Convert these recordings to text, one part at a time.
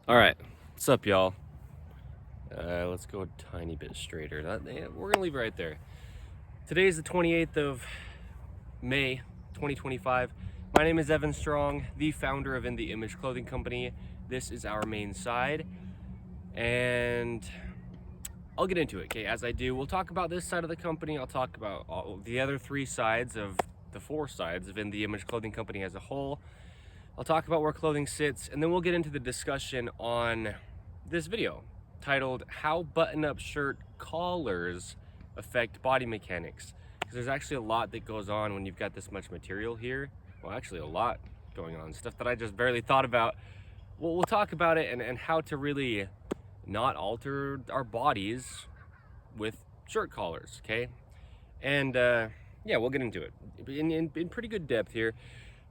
All right, what's up, y'all? Let's go a tiny bit straighter. We're gonna leave it right there. Today is the 28th of May, 2025. My name is Evan Strong, the founder of In the Image Clothing Company. This is our main side, and I'll get into it. Okay, as I do, we'll talk about this side of the company. I'll talk about all the other three sides of the four sides of In the Image Clothing Company as a whole. I'll talk about where clothing sits, and then we'll get into the discussion on this video titled How Button-Up Shirt Collars Affect Body Mechanics. Because there's actually a lot that goes on when you've got this much material here. Well, actually a lot going on, stuff that I just barely thought about. Well, we'll talk about it and how to really not alter our bodies with shirt collars, okay? And yeah, we'll get into it in pretty good depth here.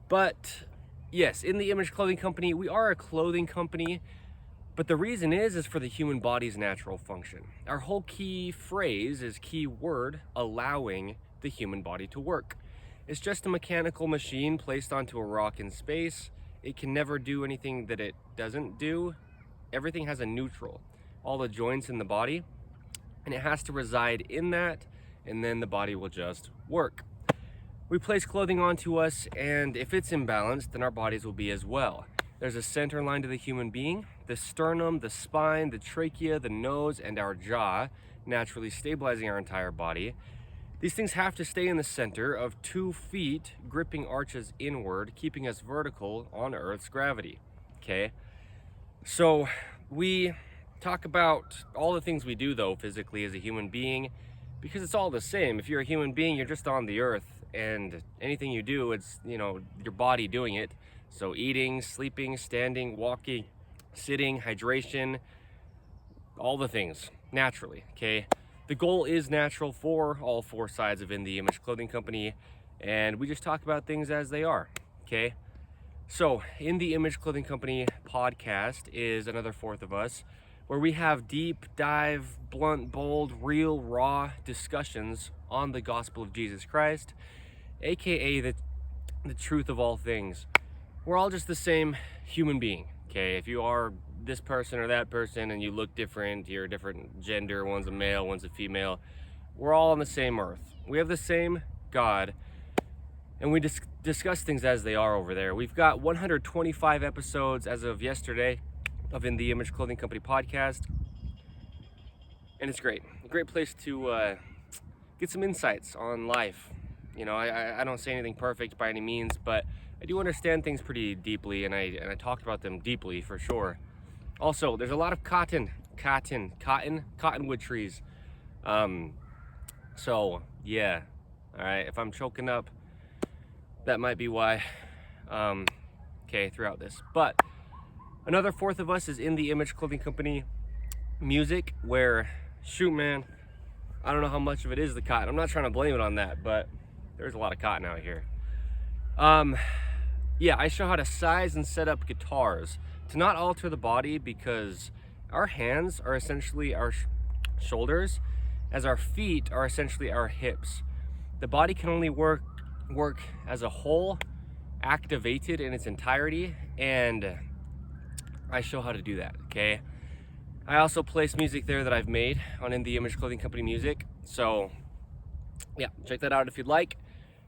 But yes, In the Image Clothing Company, we are a clothing company, but the reason is for the human body's natural function. Our whole key phrase is key word, allowing the human body to work. It's just a mechanical machine placed onto a rock in space. It can never do anything that it doesn't do. Everything has a neutral, all the joints in the body, and it has to reside in that, and then the body will just work. We place clothing onto us, and if it's imbalanced, then our bodies will be as well. There's a center line to the human being, the sternum, the spine, the trachea, the nose, and our jaw, naturally stabilizing our entire body. These things have to stay in the center of 2 feet, gripping arches inward, keeping us vertical on Earth's gravity, okay? So we talk about all the things we do, though, physically as a human being, because it's all the same. If you're a human being, you're just on the earth, and anything you do, it's, your body doing it. So eating, sleeping, standing, walking, sitting, hydration, all the things, naturally, okay? The goal is natural for all 4 sides of In the Image Clothing Company, and we just talk about things as they are, okay? So, In the Image Clothing Company podcast is another fourth of us, where we have deep dive, blunt, bold, real, raw discussions on the gospel of Jesus Christ, aka the truth of all things. We're all just the same human being, okay? If you are this person or that person and you look different, you're a different gender, one's a male, one's a female, we're all on the same earth. We have the same God, and we discuss things as they are over there. We've got 125 episodes as of yesterday of In the Image Clothing Company podcast, and it's great. A great place to get some insights on life. I don't say anything perfect by any means, but I do understand things pretty deeply, and I talk about them deeply for sure. Also, there's a lot of cottonwood trees. So yeah, all right. If I'm choking up, that might be why. Okay, throughout this, but another fourth of us is In the Image Clothing Company music, where, shoot, man, I don't know how much of it is the cotton. I'm not trying to blame it on that, but there's a lot of cotton out here. Yeah, I show how to size and set up guitars to not alter the body, because our hands are essentially our shoulders, as our feet are essentially our hips. The body can only work as a whole, activated in its entirety, and I show how to do that, okay? I also place music there that I've made on In the Image Clothing Company music, so yeah, check that out if you'd like,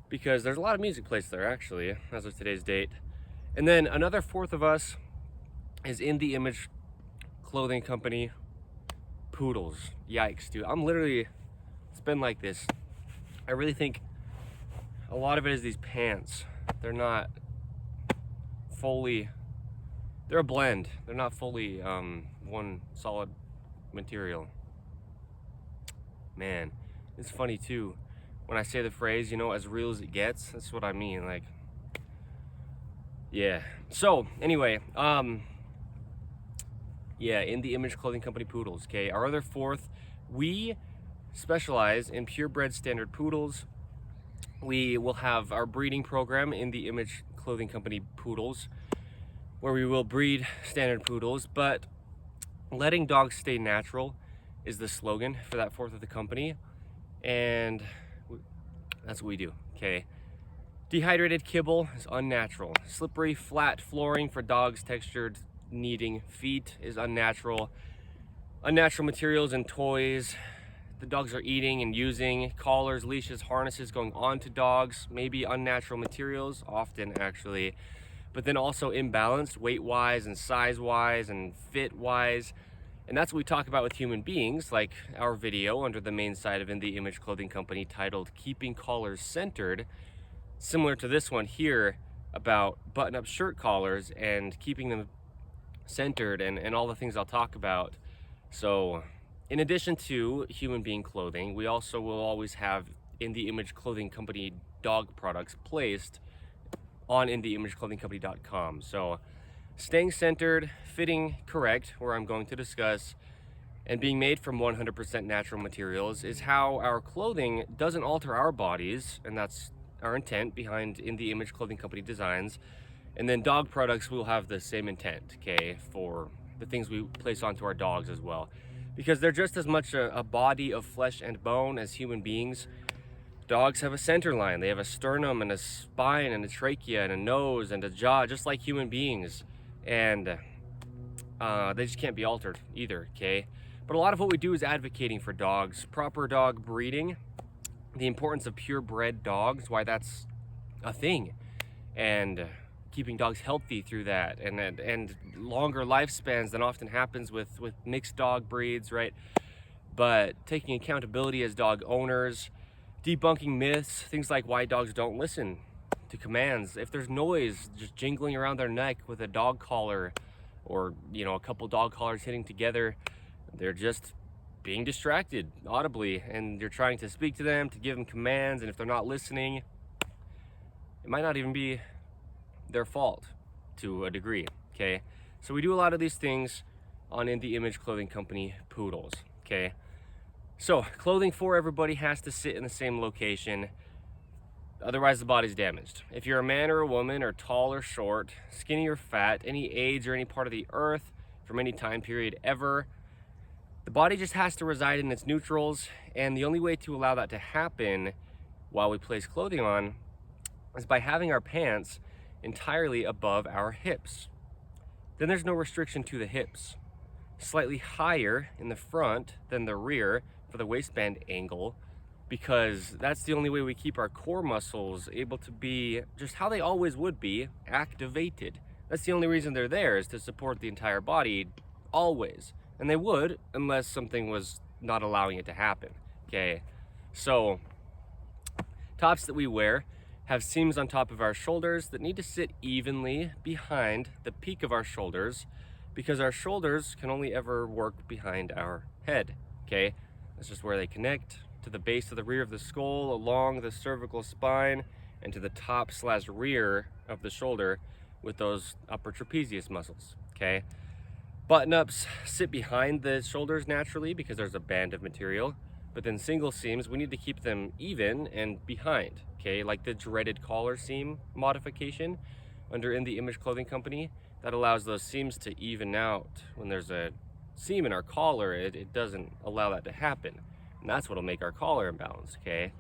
because there's a lot of music placed there, actually, as of today's date. And then another fourth of us is In the Image Clothing Company poodles. Yikes, dude. It's been like this. I really think a lot of it is these pants. They're not fully, they're a blend. They're not fully one solid material. Man, it's funny too. When I say the phrase, as real as it gets, that's what I mean. Like, yeah. So anyway, yeah, In the Image Clothing Company poodles, okay? Our other fourth, we specialize in purebred standard poodles. We will have our breeding program, In the Image Clothing Company poodles, where we will breed standard poodles, but letting dogs stay natural is the slogan for that fourth of the company, and that's what we do, okay? Dehydrated kibble is unnatural. Slippery, flat flooring for dogs textured needing feet is unnatural. Unnatural materials and toys the dogs are eating and using, collars, leashes, harnesses going on to dogs, maybe unnatural materials, often actually, but then also imbalanced weight-wise and size-wise and fit-wise. And that's what we talk about with human beings, like our video under the main site of In The Image Clothing Company titled Keeping Collars Centered, similar to this one here about button-up shirt collars and keeping them centered and all the things I'll talk about. So in addition to human being clothing, we also will always have In The Image Clothing Company dog products placed on InTheImageClothingCompany.com. So staying centered, fitting correct, where I'm going to discuss, and being made from 100% natural materials is how our clothing doesn't alter our bodies, and that's our intent behind In The Image Clothing Company designs. And then dog products will have the same intent, okay, for the things we place onto our dogs as well, because they're just as much a body of flesh and bone as human beings. Dogs have a center line. They have a sternum and a spine and a trachea and a nose and a jaw, just like human beings. And they just can't be altered either, okay? But a lot of what we do is advocating for dogs, proper dog breeding, the importance of purebred dogs, why that's a thing, and keeping dogs healthy through that, and longer lifespans than often happens with mixed dog breeds, right? But taking accountability as dog owners, debunking myths, things like why dogs don't listen to commands. If there's noise just jingling around their neck with a dog collar, or a couple dog collars hitting together, they're just being distracted audibly, and you're trying to speak to them, to give them commands, and if they're not listening, it might not even be their fault to a degree, okay? So we do a lot of these things on In The Image Clothing Company poodles, okay? So clothing for everybody has to sit in the same location, otherwise the body's damaged. If you're a man or a woman, or tall or short, skinny or fat, any age or any part of the earth, from any time period ever, the body just has to reside in its neutrals, and the only way to allow that to happen while we place clothing on is by having our pants entirely above our hips. Then there's no restriction to the hips. Slightly higher in the front than the rear for the waistband angle, because that's the only way we keep our core muscles able to be just how they always would be, activated. That's the only reason they're there, is to support the entire body, always. And they would, unless something was not allowing it to happen, okay? So tops that we wear have seams on top of our shoulders that need to sit evenly behind the peak of our shoulders, because our shoulders can only ever work behind our head, okay? That's just where they connect to the base of the rear of the skull, along the cervical spine, and to the top/rear of the shoulder with those upper trapezius muscles, okay? Button-ups sit behind the shoulders naturally because there's a band of material, but then single seams, we need to keep them even and behind, okay? Like the dreaded collar seam modification under In The Image Clothing Company, that allows those seams to even out. When there's a seam in our collar, it doesn't allow that to happen. And that's what'll make our collar imbalanced, okay?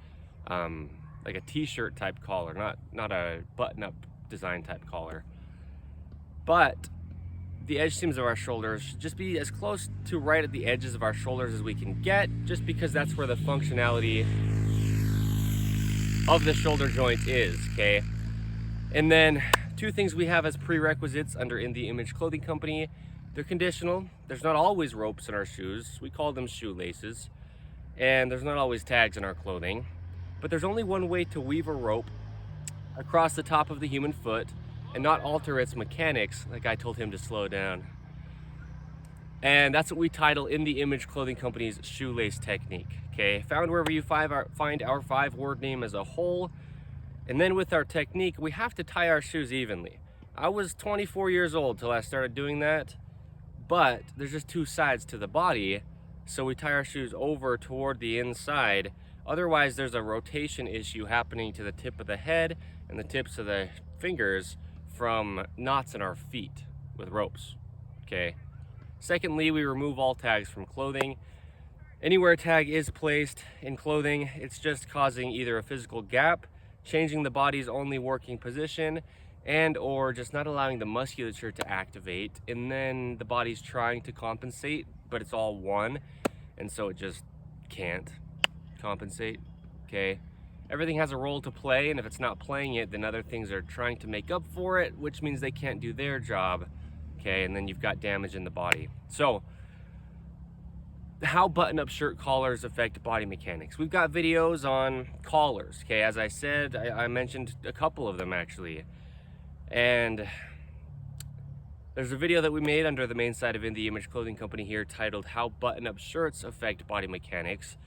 Like a t-shirt type collar, not a button-up design type collar. But the edge seams of our shoulders should just be as close to right at the edges of our shoulders as we can get, just because that's where the functionality of the shoulder joint is, okay? And then two things we have as prerequisites under In The Image Clothing Company. They're conditional. There's not always ropes in our shoes. We call them shoelaces. And there's not always tags in our clothing. But there's only one way to weave a rope across the top of the human foot and not alter its mechanics, like I told him to slow down. And that's what we title In The Image Clothing Company's shoelace technique, okay? Found wherever you find our 5-word name as a whole. And then with our technique, we have to tie our shoes evenly. I was 24 years old till I started doing that, but there's just two sides to the body, so we tie our shoes over toward the inside. Otherwise, there's a rotation issue happening to the tip of the head and the tips of the fingers from knots in our feet with ropes, okay? Secondly, we remove all tags from clothing. Anywhere a tag is placed in clothing, it's just causing either a physical gap, changing the body's only working position, and or just not allowing the musculature to activate, and then the body's trying to compensate, but it's all one, and so it just can't compensate. Okay, everything has a role to play, and if it's not playing it, then other things are trying to make up for it, which means they can't do their job. Okay, and then you've got damage in the body. So how button-up shirt collars affect body mechanics. We've got videos on collars. Okay, as I said, I mentioned a couple of them actually. And there's a video that we made under the main site of In The Image Clothing Company here titled How Button-Up Shirts Affect Body Mechanics.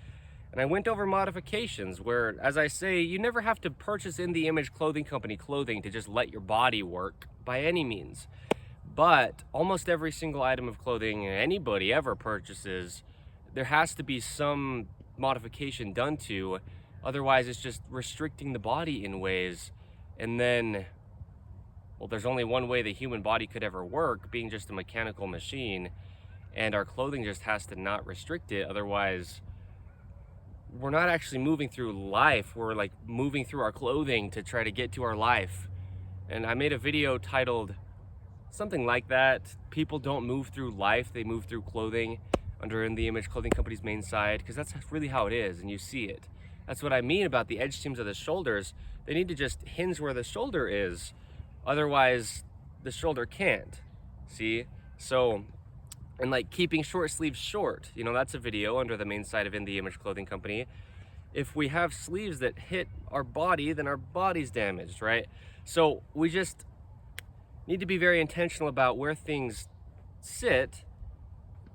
And I went over modifications where, as I say, you never have to purchase In The Image Clothing Company clothing to just let your body work by any means. But almost every single item of clothing anybody ever purchases, there has to be some modification done to, otherwise it's just restricting the body in ways. And then, well, there's only one way the human body could ever work, being just a mechanical machine, and our clothing just has to not restrict it, otherwise we're not actually moving through life, we're like moving through our clothing to try to get to our life. And I made a video titled something like that, people don't move through life, they move through clothing, under In The Image Clothing Company's main site, because that's really how it is, and you see it. That's what I mean about the edge seams of the shoulders. They need to just hinge where the shoulder is, otherwise the shoulder can't, see? So, and like keeping short sleeves short, you know, that's a video under the main site of In The Image Clothing Company. If we have sleeves that hit our body, then our body's damaged, right? So we just need to be very intentional about where things sit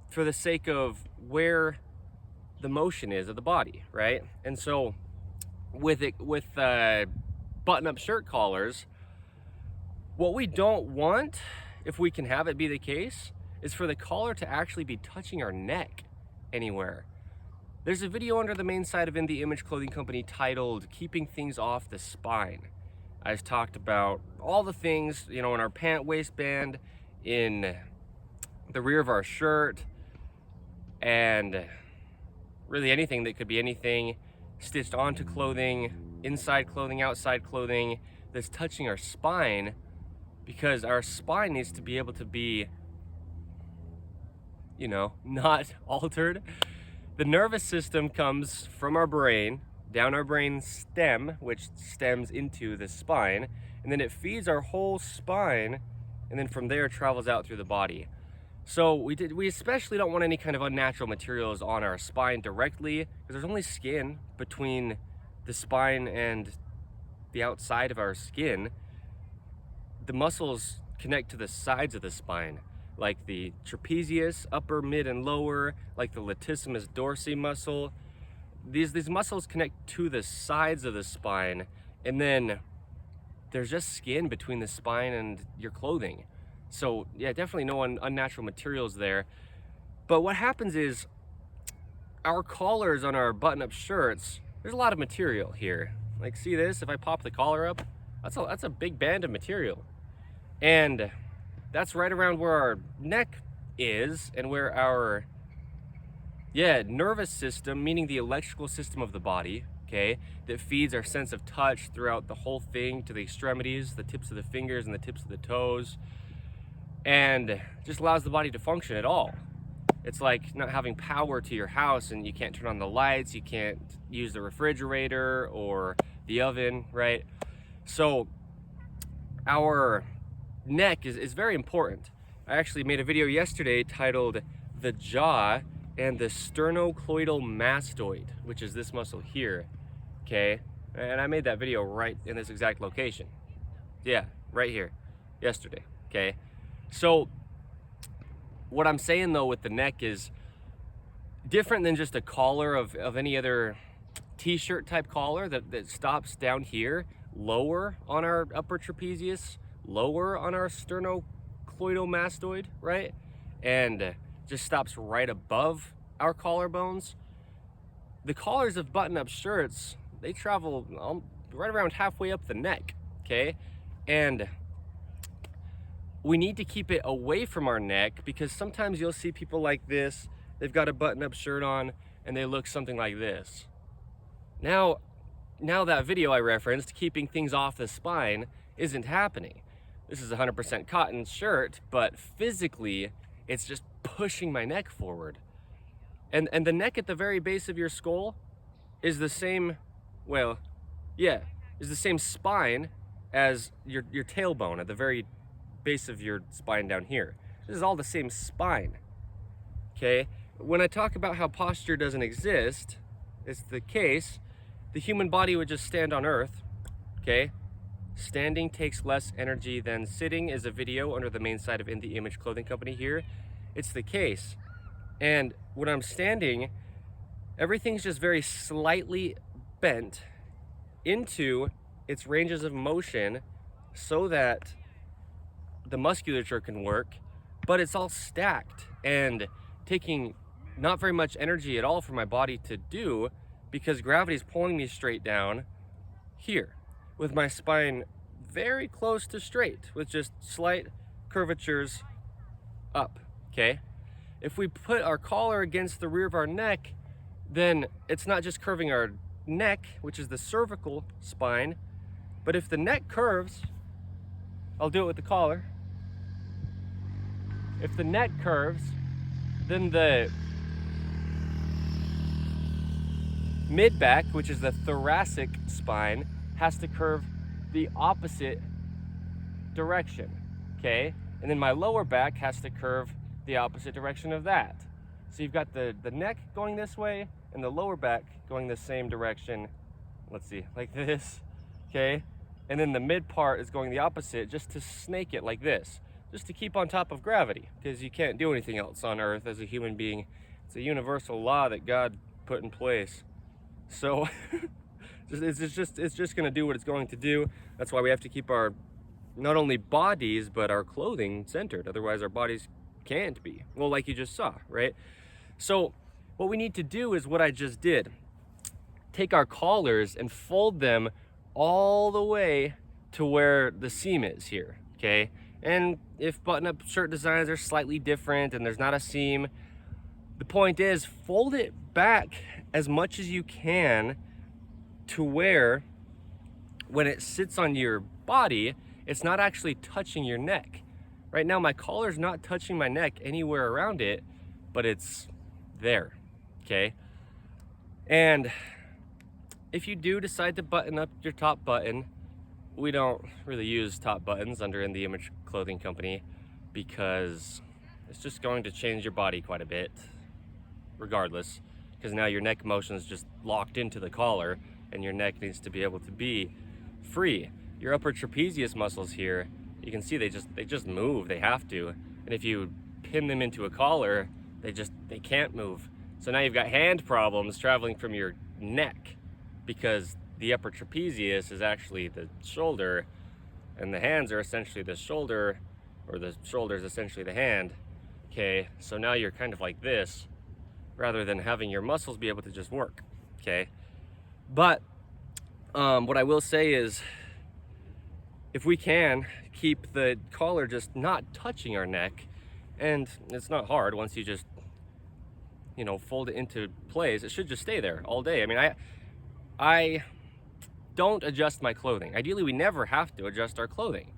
for the sake of where the motion is of the body, right? And so with button-up shirt collars, what we don't want, if we can have it be the case, is for the collar to actually be touching our neck anywhere. There's a video under the main site of In The Image Clothing Company titled Keeping Things Off the Spine. I've talked about all the things, you know, in our pant waistband, in the rear of our shirt, and really anything that could be anything stitched onto clothing, inside clothing, outside clothing, that's touching our spine, because our spine needs to be able to be, you know, not altered. The nervous system comes from our brain, down our brain stem, which stems into the spine, and then it feeds our whole spine, and then from there travels out through the body. So we especially don't want any kind of unnatural materials on our spine directly, because there's only skin between the spine and the outside of our skin. The muscles connect to the sides of the spine, like the trapezius, upper, mid, and lower, like the latissimus dorsi muscle. These muscles connect to the sides of the spine, and then there's just skin between the spine and your clothing. So yeah, definitely no unnatural materials there. But what happens is our collars on our button-up shirts, there's a lot of material here. Like, see this? If I pop the collar up, that's a big band of material. And that's right around where our neck is, and where our nervous system, meaning the electrical system of the body, okay, that feeds our sense of touch throughout the whole thing to the extremities, the tips of the fingers and the tips of the toes, and just allows the body to function at all. It's like not having power to your house and you can't turn on the lights, you can't use the refrigerator or the oven, right? So our neck is very important. I actually made a video yesterday titled The Jaw and the Sternocleidomastoid mastoid, which is this muscle here, okay? And I made that video right in this exact location. Yeah, right here, yesterday, okay? So what I'm saying though with the neck is different than just a collar of any other t-shirt type collar that stops down here, lower on our upper trapezius, lower on our sternocleidomastoid, right? And just stops right above our collarbones. The collars of button-up shirts, they travel right around halfway up the neck, okay? And we need to keep it away from our neck, because sometimes you'll see people like this, they've got a button-up shirt on and they look something like this. Now that video I referenced, keeping things off the spine, isn't happening. this is 100% cotton shirt, but physically it's just pushing my neck forward. And the neck at the very base of your skull is the same, well, yeah, is the same spine as your tailbone at the very base of your spine down here. This is all the same spine, okay? When I talk about how posture doesn't exist, it's the case, the human body would just stand on earth, okay? Standing takes less energy than sitting is a video under the main site of In The Image Clothing Company here. It's the case. And when I'm standing, everything's just very slightly bent into its ranges of motion so that the musculature can work, but it's all stacked and taking not very much energy at all for my body to do, because gravity's pulling me straight down here with my spine very close to straight with just slight curvatures up, okay? If we put our collar against the rear of our neck, then it's not just curving our neck, which is the cervical spine, but if the neck curves, I'll do it with the collar. If the neck curves, then the mid-back, which is the thoracic spine, has to curve the opposite direction, okay? And then my lower back has to curve the opposite direction of that. So you've got the neck going this way and the lower back going the same direction. Let's see, like this, okay? And then the mid part is going the opposite, just to snake it like this, just to keep on top of gravity, because you can't do anything else on Earth as a human being. It's a universal law that God put in place. So it's just going to do what it's going to do. That's why we have to keep our not only bodies but our clothing centered. Otherwise our bodies can't be. Well, like you just saw, right? So what we need to do is what I just did. Take our collars and fold them all the way to where the seam is here, okay? And if button-up shirt designs are slightly different and there's not a seam, the point is fold it back as much as you can to where when it sits on your body, it's not actually touching your neck. Right now my collar's not touching my neck anywhere around it, but it's there, okay? And if you do decide to button up your top button, we don't really use top buttons under In The Image Clothing Company because it's just going to change your body quite a bit regardless, because now your neck motion is just locked into the collar and your neck needs to be able to be free. Your upper trapezius muscles here, you can see they just move, they have to. And if you pin them into a collar, they can't move. So now you've got hand problems traveling from your neck because the upper trapezius is actually the shoulder and the hands are essentially the shoulder, or the shoulder is essentially the hand. Okay, so now you're kind of like this rather than having your muscles be able to just work, okay? But what I will say is, if we can keep the collar just not touching our neck, and it's not hard once you just, you know, fold it into place, it should just stay there all day. I mean, I don't adjust my clothing. Ideally, we never have to adjust our clothing,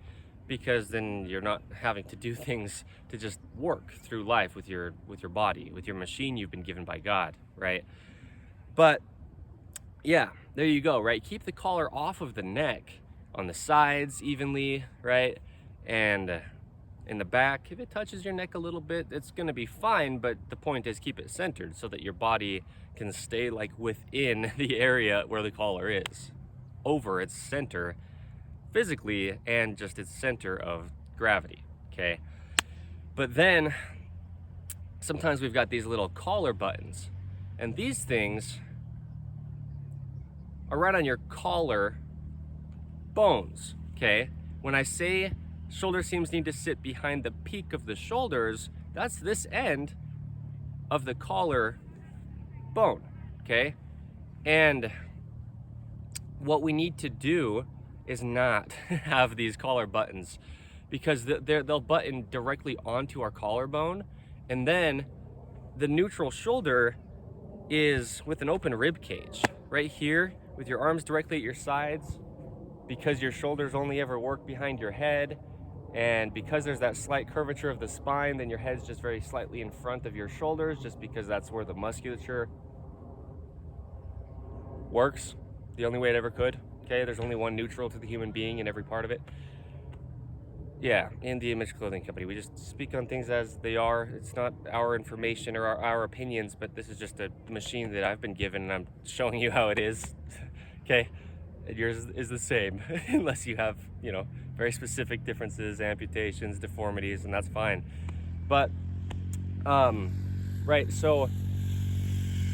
because then you're not having to do things to just work through life with your body, with your machine you've been given by God, right? But yeah, there you go, right? Keep the collar off of the neck, on the sides evenly, right? And in the back, if it touches your neck a little bit, it's gonna be fine, but the point is keep it centered so that your body can stay like within the area where the collar is, over its center physically and just its center of gravity, okay? But then sometimes we've got these little collar buttons, and these things are right on your collar bones, okay? When I say shoulder seams need to sit behind the peak of the shoulders, that's this end of the collar bone, okay? And what we need to do is not have these collar buttons, because they'll button directly onto our collarbone, and then the neutral shoulder is with an open rib cage right here with your arms directly at your sides, because your shoulders only ever work behind your head. And because there's that slight curvature of the spine, then your head's just very slightly in front of your shoulders, just because that's where the musculature works the only way it ever could. Okay, there's only one neutral to the human being in every part of it. Yeah, in the Image Clothing Company, we just speak on things as they are. It's not our information or our opinions, but this is just a machine that I've been given, and I'm showing you how it is. Okay, and yours is the same, unless you have, you know, very specific differences, amputations, deformities, and that's fine. But, right, so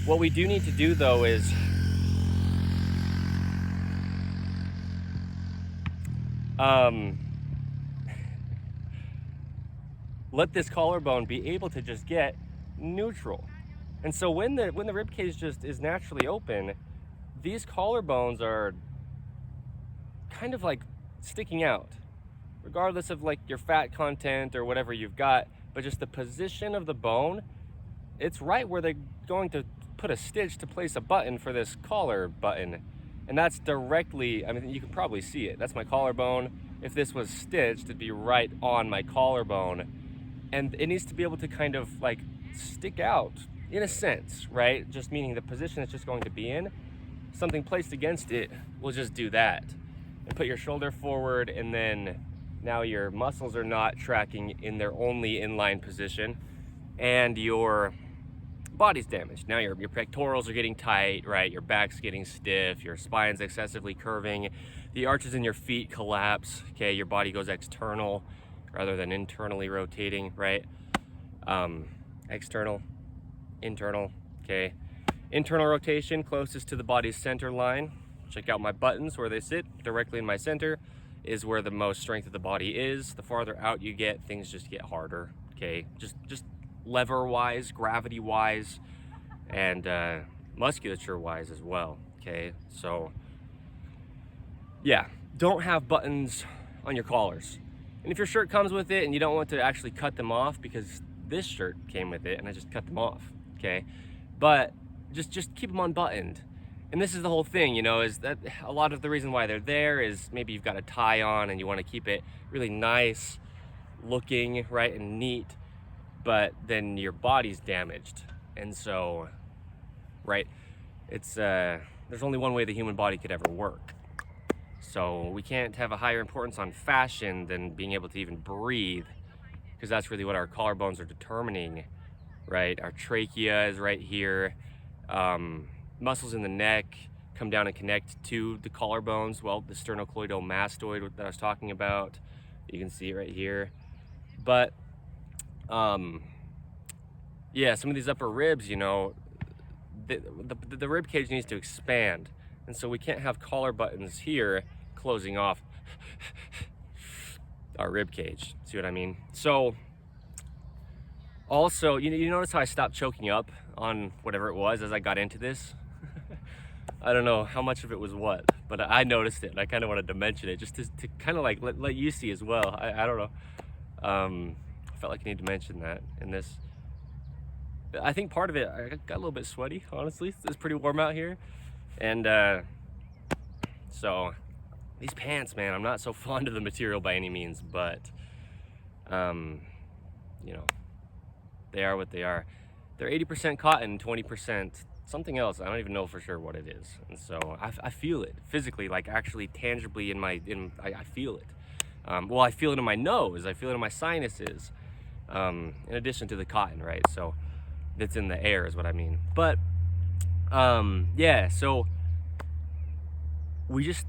what we do need to do though is let this collarbone be able to just get neutral. And so when the rib cage just is naturally open, these collarbones are kind of like sticking out, regardless of like your fat content or whatever you've got, but just the position of the bone, it's right where they're going to put a stitch to place a button for this collar button. And that's directly, I mean, you can probably see it. That's my collarbone. If this was stitched, it'd be right on my collarbone. And it needs to be able to kind of like stick out in a sense, right? Just meaning the position it's just going to be in, something placed against it will just do that. And put your shoulder forward, and then now your muscles are not tracking in their only inline position, and your body's damaged. Now your pectorals are getting tight, right? Your back's getting stiff, your spine's excessively curving, the arches in your feet collapse, okay? Your body goes external rather than internally rotating, right? External, internal, okay? Internal rotation closest to the body's center line. Check out my buttons where they sit directly in my center is where the most strength of the body is. The farther out you get, things just get harder, okay? Just lever wise, gravity wise, and musculature wise as well, okay? So yeah, don't have buttons on your collars. And if your shirt comes with it and you don't want to actually cut them off, because this shirt came with it and I just cut them off, okay? But just keep them unbuttoned. And this is the whole thing, you know, is that a lot of the reason why they're there is maybe you've got a tie on and you want to keep it really nice looking, right, and neat, but then your body's damaged. And so, right, it's there's only one way the human body could ever work. So we can't have a higher importance on fashion than being able to even breathe, because that's really what our collarbones are determining, right? Our trachea is right here. Muscles in the neck come down and connect to the collarbones. Well, the sternocleidomastoid that I was talking about, you can see it right here. But yeah, some of these upper ribs, you know, the rib cage needs to expand, and so we can't have collar buttons here closing off our rib cage. See what I mean? So also, you notice how I stopped choking up on whatever it was as I got into this? I don't know how much of it was what, but I noticed it, and I kind of wanted to mention it just to kind of like let you see as well. I don't know. I felt like I need to mention that in this. I think part of it, I got a little bit sweaty, honestly. It's pretty warm out here. And so these pants, man, I'm not so fond of the material by any means, but you know, they are what they are. They're 80% cotton, 20% something else. I don't even know for sure what it is. And so I feel it physically, like actually tangibly I feel it. Well, I feel it in my nose, I feel it in my sinuses, in addition to the cotton, right? So it's in the air is what I mean. But yeah, so we just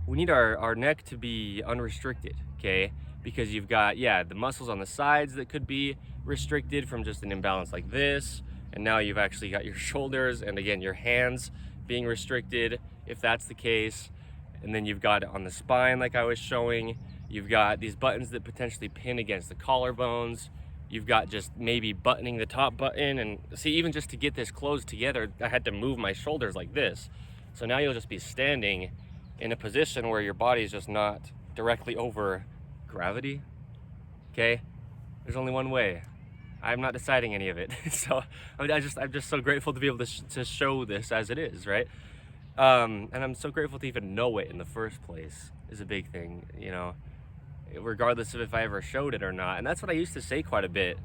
we need our neck to be unrestricted, okay? Because you've got, yeah, the muscles on the sides that could be restricted from just an imbalance like this, and now you've actually got your shoulders and again your hands being restricted if that's the case. And then you've got it on the spine like I was showing. You've got these buttons that potentially pin against the collarbones. You've got just maybe buttoning the top button, and see, even just to get this closed together, I had to move my shoulders like this. So now you'll just be standing in a position where your body is just not directly over gravity, okay? There's only one way. I'm not deciding any of it. So I'm just so grateful to be able to show this as it is, right? And I'm so grateful to even know it in the first place is a big thing, you know? regardless of if I ever showed it or not. And that's what I used to say quite a bit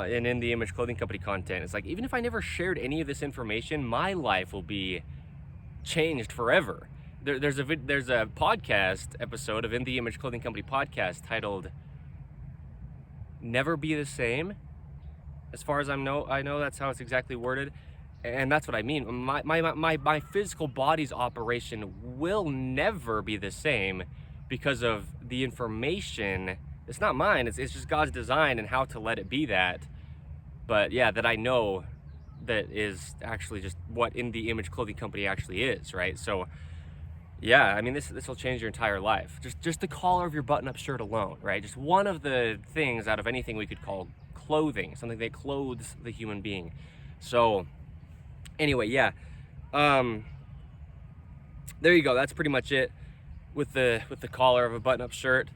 in the Image Clothing Company content. It's like, even if I never shared any of this information, my life will be changed forever. There's a podcast episode of In the Image Clothing Company podcast titled "Never Be the Same." As far as I know that's how it's exactly worded, and that's what I mean. My physical body's operation will never be the same because of the information. It's not mine. It's just God's design and how to let it be that. But yeah, that I know that is actually just what In the Image Clothing Company actually is, right? So yeah, I mean, this will change your entire life. Just the collar of your button-up shirt alone, right? Just one of the things out of anything we could call clothing, something that clothes the human being. So anyway, yeah, there you go. That's pretty much it with the collar of a button-up shirt.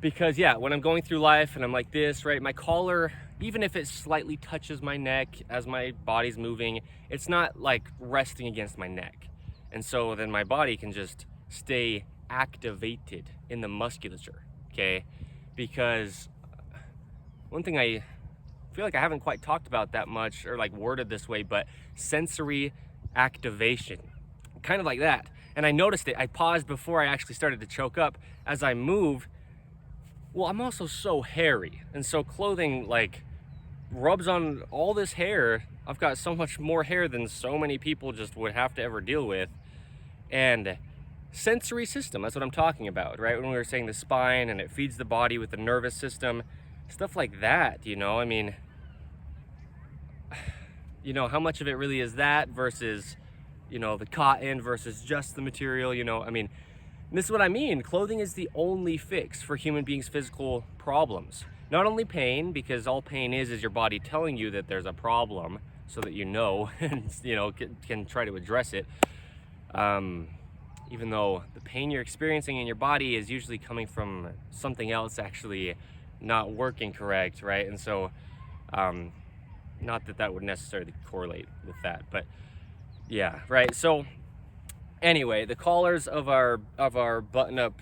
Because yeah, when I'm going through life and I'm like this, right, my collar, even if it slightly touches my neck as my body's moving, it's not like resting against my neck. And so then my body can just stay activated in the musculature, okay? Because one thing I feel like I haven't quite talked about that much, or like worded this way, but sensory activation, kind of like that. And I noticed it. I paused before I actually started to choke up as I move. Well, I'm also so hairy, and so clothing like rubs on all this hair. I've got so much more hair than so many people just would have to ever deal with. And sensory system, that's what I'm talking about, right? When we were saying the spine and it feeds the body with the nervous system, stuff like that, you know? I mean, you know, how much of it really is that versus, you know, the cotton versus just the material, you know? I mean, this is what I mean. Clothing is the only fix for human beings' physical problems. Not only pain, because all pain is your body telling you that there's a problem so that you know and, you know, can try to address it. Even though the pain you're experiencing in your body is usually coming from something else actually not working correct, right? And so, not that that would necessarily correlate with that, but yeah, right? So anyway, the collars of our button-up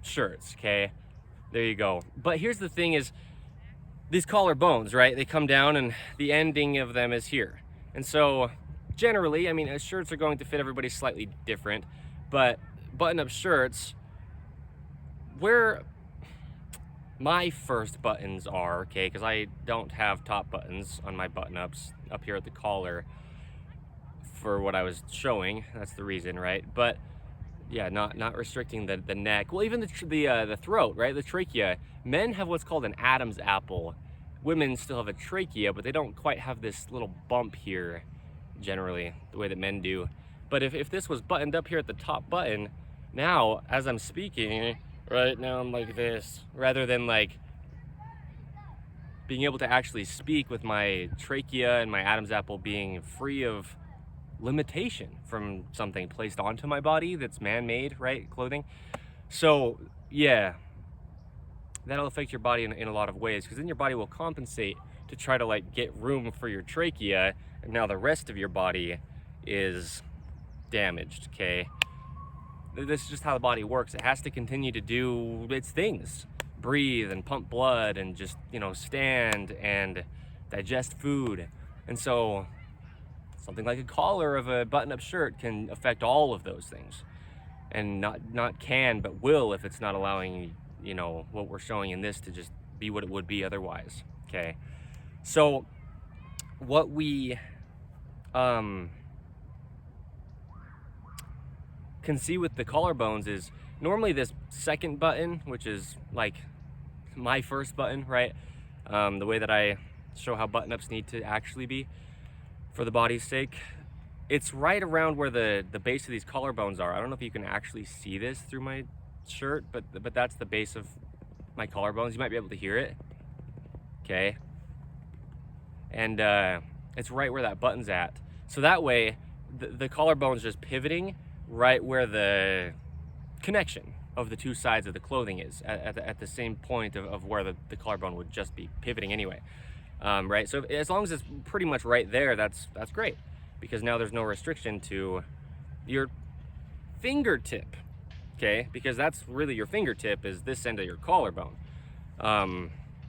shirts, okay? There you go. But here's the thing is, these collar bones, right? They come down and the ending of them is here. And so generally, I mean, shirts are going to fit everybody slightly different, but button-up shirts, where my first buttons are, okay, because I don't have top buttons on my button-ups up here at the collar for what I was showing. That's the reason, right? But yeah, not restricting the neck. Well, even the throat, right? The trachea. Men have what's called an Adam's apple. Women still have a trachea, but they don't quite have this little bump here, generally, the way that men do. But if this was buttoned up here at the top button, now, as I'm speaking, right now I'm like this, rather than like being able to actually speak with my trachea and my Adam's apple being free of limitation from something placed onto my body that's man-made, right? Clothing. So yeah, that'll affect your body in a lot of ways, because then your body will compensate to try to like get room for your trachea, and now the rest of your body is damaged, okay? This is just how the body works. It has to continue to do its things, breathe and pump blood and just, you know, stand and digest food. And so something like a collar of a button-up shirt can affect all of those things, and not can, but will, if it's not allowing, you know, what we're showing in this to just be what it would be otherwise, okay? So what we can see with the collarbones is normally this second button, which is like my first button, right? The way that I show how button-ups need to actually be for the body's sake, it's right around where the base of these collarbones are. I don't know if you can actually see this through my shirt, but that's the base of my collarbones. You might be able to hear it, okay? And it's right where that button's at. So that way, the collarbone's just pivoting right where the connection of the two sides of the clothing is, at the same point of where the collarbone would just be pivoting anyway. Right, so as long as it's pretty much right there, that's great, because now there's no restriction to your fingertip, okay? Because that's really your fingertip, is this end of your collarbone.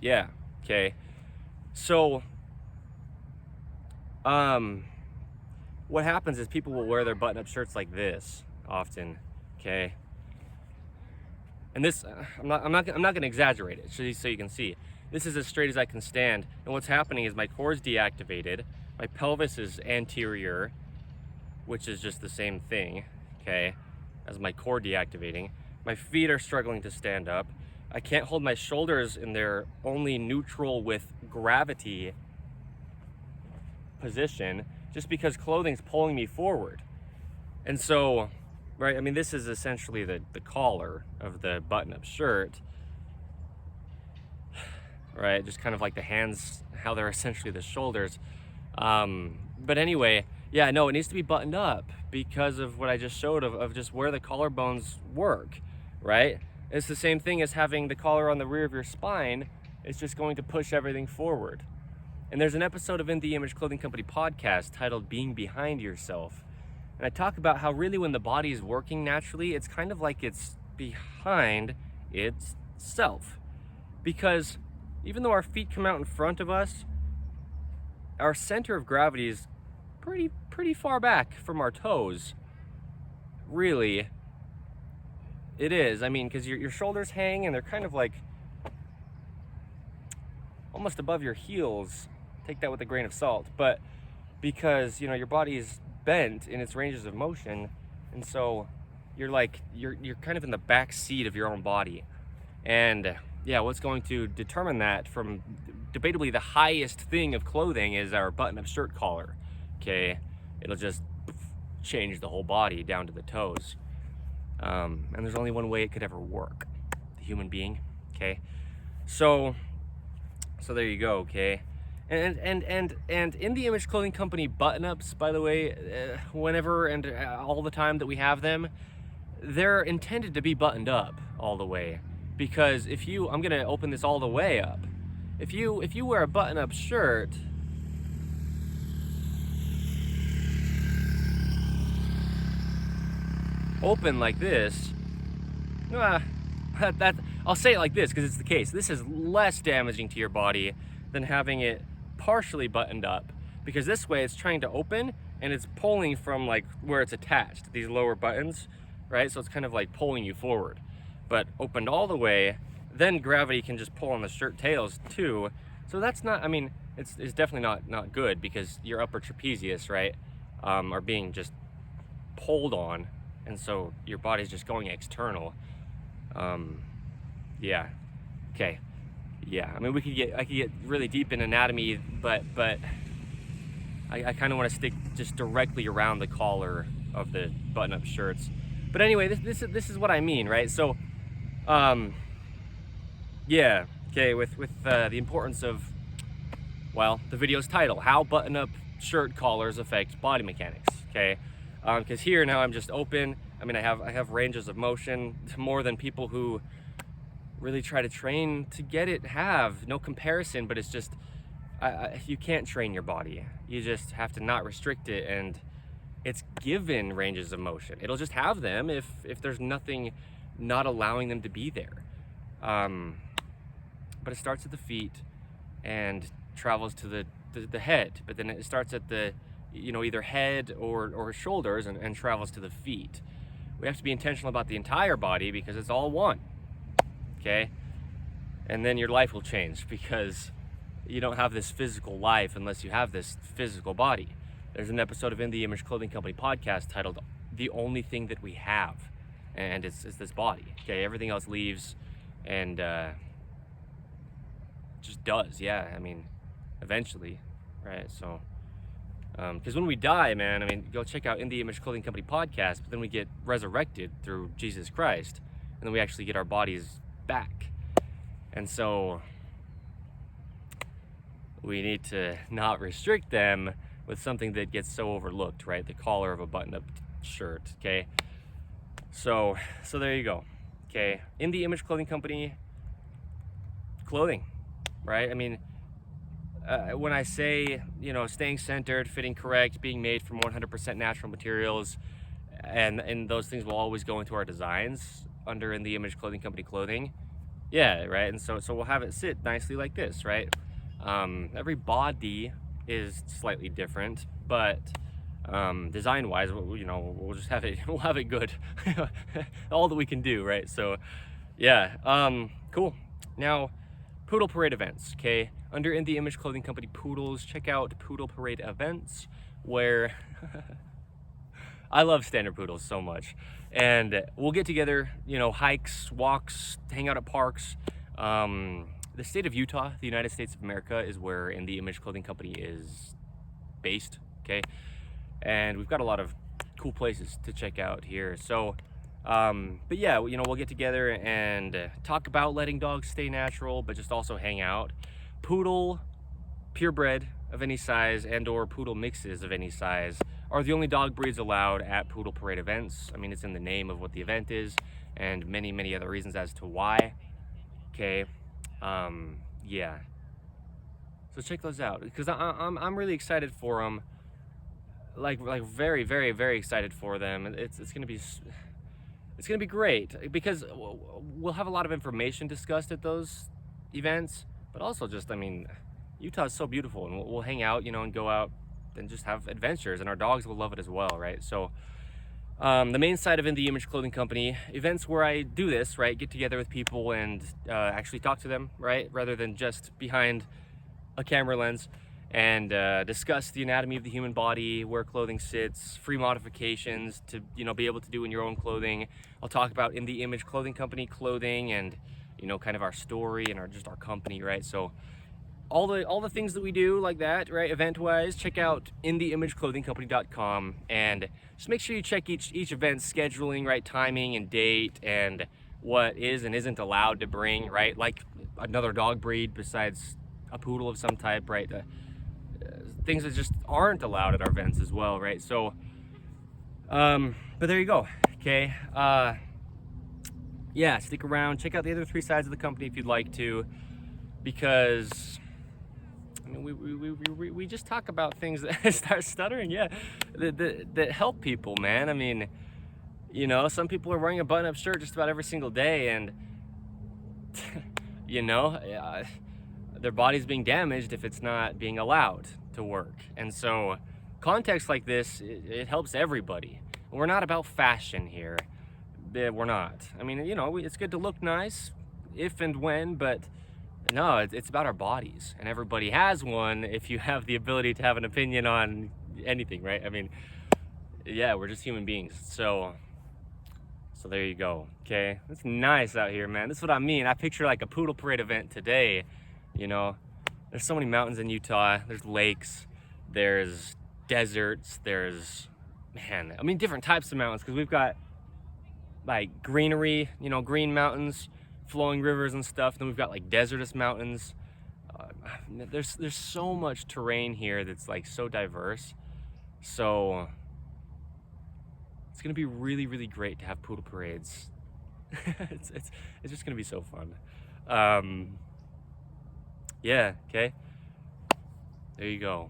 Yeah, okay. So, what happens is people will wear their button-up shirts like this often, okay? And this, I'm not gonna exaggerate it, so you can see. This is as straight as I can stand, and what's happening is my core's deactivated, my pelvis is anterior, which is just the same thing, okay, as my core deactivating. My feet are struggling to stand up. I can't hold my shoulders in their only neutral with gravity position, just because clothing's pulling me forward. And so, right, I mean, this is essentially the collar of the button-up shirt, right? Just kind of like the hands, how they're essentially the shoulders. But anyway, yeah, no, it needs to be buttoned up because of what I just showed of just where the collarbones work, right? It's the same thing as having the collar on the rear of your spine. It's just going to push everything forward. And there's an episode of In the Image Clothing Company podcast titled Being Behind Yourself. And I talk about how really when the body is working naturally, it's kind of like it's behind itself. Because even though our feet come out in front of us, our center of gravity is pretty far back from our toes. Really, it is. I mean, because your shoulders hang and they're kind of like almost above your heels. Take that with a grain of salt. But because, you know, your body is bent in its ranges of motion, and so you're kind of in the back seat of your own body. And yeah, what's going to determine that from debatably the highest thing of clothing is our button-up shirt collar, okay? It'll just change the whole body down to the toes. And there's only one way it could ever work, the human being, okay? So there you go, okay? And In the Image Clothing Company button-ups, by the way, whenever and all the time that we have them, they're intended to be buttoned up all the way. Because I'm gonna open this all the way up. If you wear a button-up shirt, open like this, I'll say it like this because it's the case. This is less damaging to your body than having it partially buttoned up, because this way it's trying to open and it's pulling from like where it's attached, these lower buttons, right? So it's kind of like pulling you forward. But opened all the way, then gravity can just pull on the shirt tails too. So that's not, I mean, it's definitely not good, because your upper trapezius, right, are being just pulled on, and so your body's just going external. Yeah, okay, yeah. I mean, I could get really deep in anatomy, but I kind of want to stick just directly around the collar of the button-up shirts. But anyway, this is what I mean, right? So, yeah, okay, with the importance of, well, the video's title, How Button-Up Shirt Collars Affect Body Mechanics, okay? Because here now I'm just open. I mean, I have ranges of motion more than people who really try to train to get it have. No comparison, but it's just, you can't train your body. You just have to not restrict it, and it's given ranges of motion. It'll just have them if there's nothing not allowing them to be there. But it starts at the feet and travels to the head, but then it starts at the, you know, either head or shoulders and travels to the feet. We have to be intentional about the entire body because it's all one, okay? And then your life will change, because you don't have this physical life unless you have this physical body. There's an episode of In the Image Clothing Company podcast titled The Only Thing That We Have, and it's this body, okay? Everything else leaves and just does, yeah, I mean, eventually, right? So, because when we die, man, I mean, go check out In the Image Clothing Company podcast, but then we get resurrected through Jesus Christ, and then we actually get our bodies back. And so we need to not restrict them with something that gets so overlooked, right? The collar of a button-up shirt, okay? So there you go, okay? In the Image Clothing Company clothing, right? I mean, when I say, you know, staying centered, fitting correct, being made from 100% natural materials, and those things will always go into our designs under In the Image Clothing Company clothing. Yeah, right. And so we'll have it sit nicely like this, right? Every body is slightly different, but design wise, we'll just have it, we'll have it good. All that we can do, right? So yeah, cool. Now, Poodle Parade events, okay? Under In the Image Clothing Company Poodles, check out Poodle Parade events, where I love standard poodles so much. And we'll get together, hikes, walks, hang out at parks. The state of Utah, the United States of America, is where In the Image Clothing Company is based, okay? And we've got a lot of cool places to check out here. So, but yeah, we'll get together and talk about letting dogs stay natural, but just also hang out. Poodle, purebred of any size, and or poodle mixes of any size are the only dog breeds allowed at Poodle Parade events. I mean, it's in the name of what the event is, and many, many other reasons as to why. Okay, yeah. So check those out, because I'm really excited for them. Like very, very, very excited for them. It's gonna be great, because we'll have a lot of information discussed at those events, but also just, I mean, Utah's so beautiful, and we'll hang out, and go out and just have adventures, and our dogs will love it as well, right? So the main side of In the Image Clothing Company events, where I do this, right, get together with people and actually talk to them, right, rather than just behind a camera lens, and discuss the anatomy of the human body, where clothing sits, free modifications to be able to do in your own clothing. I'll talk about In the Image Clothing Company clothing, and kind of our story and our company, right? So all the things that we do like that, right, event wise, check out InTheImageClothingCompany.com, and just make sure you check each event's scheduling, right, timing and date, and what is and isn't allowed to bring, right, like another dog breed besides a poodle of some type, right? Things that just aren't allowed at our events as well, right? So but there you go. Okay, yeah, stick around, check out the other 3 sides of the company if you'd like to, because I mean, we just talk about things that start stuttering, yeah, that help people, man. I mean, some people are wearing a button-up shirt just about every single day, and their body's being damaged if it's not being allowed to work. And so context like this, it helps everybody. We're not about fashion here. We're not. I mean, it's good to look nice if and when, but no, it's about our bodies, and everybody has one if you have the ability to have an opinion on anything, right? I mean, yeah, we're just human beings. So there you go. Okay, it's nice out here, man. This is what I mean. I picture like a Poodle Parade event today. There's so many mountains in Utah. There's lakes, there's deserts, there's, man, I mean, different types of mountains, because we've got like greenery, green mountains, flowing rivers and stuff. Then we've got like desertous mountains. There's so much terrain here that's like so diverse. So it's gonna be really, really great to have poodle parades. it's just gonna be so fun. Yeah, okay, there you go.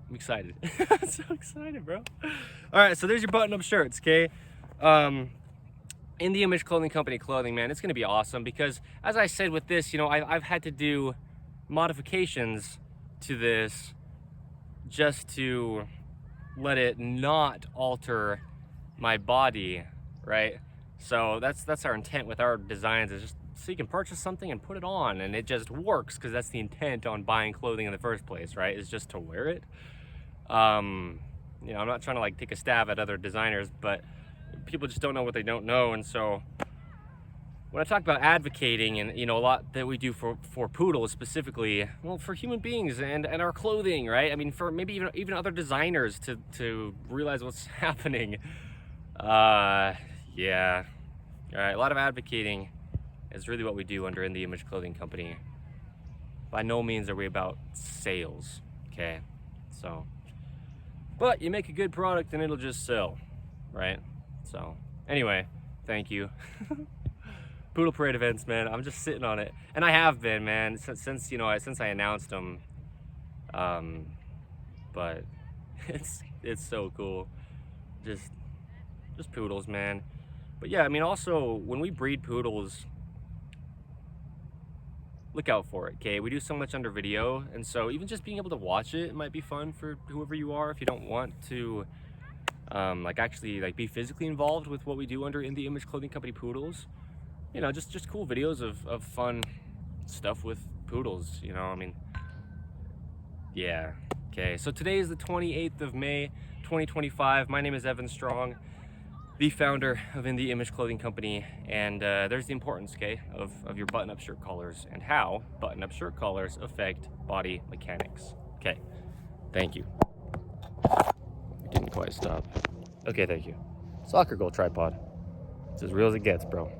I'm excited. I'm so excited, bro. All right, so there's your button-up shirts, okay? In the Image Clothing Company clothing, man, it's gonna be awesome, because as I said with this, I've had to do modifications to this just to let it not alter my body, right? So that's our intent with our designs, is just so you can purchase something and put it on, and it just works, because that's the intent on buying clothing in the first place, right? Is just to wear it. I'm not trying to like take a stab at other designers, but people just don't know what they don't know. And so when I talk about advocating, and a lot that we do for poodles specifically, well, for human beings and our clothing, right? I mean, for maybe even other designers to realize what's happening. Yeah, all right, a lot of advocating is really what we do under In the Image Clothing Company. By no means are we about sales, okay? So, but you make a good product and it'll just sell, right? So anyway, thank you. Poodle Parade events, man, I'm just sitting on it, and I have been, man, since I announced them. But it's so cool. just poodles, man. But yeah, I mean, also when we breed poodles, look out for it, okay? We do so much under video, and so even just being able to watch it might be fun for whoever you are if you don't want to like actually like be physically involved with what we do under In The Image Clothing Company poodles. You know, just cool videos of fun stuff with poodles, you know, I mean, yeah. Okay, so today is the 28th of May, 2025. My name is Evan Strong, the founder of In The Image Clothing Company, and there's the importance, okay, of your button-up shirt collars and how button-up shirt collars affect body mechanics. Okay, thank you. It didn't quite stop. Okay, thank you. Soccer goal tripod. It's as real as it gets, bro.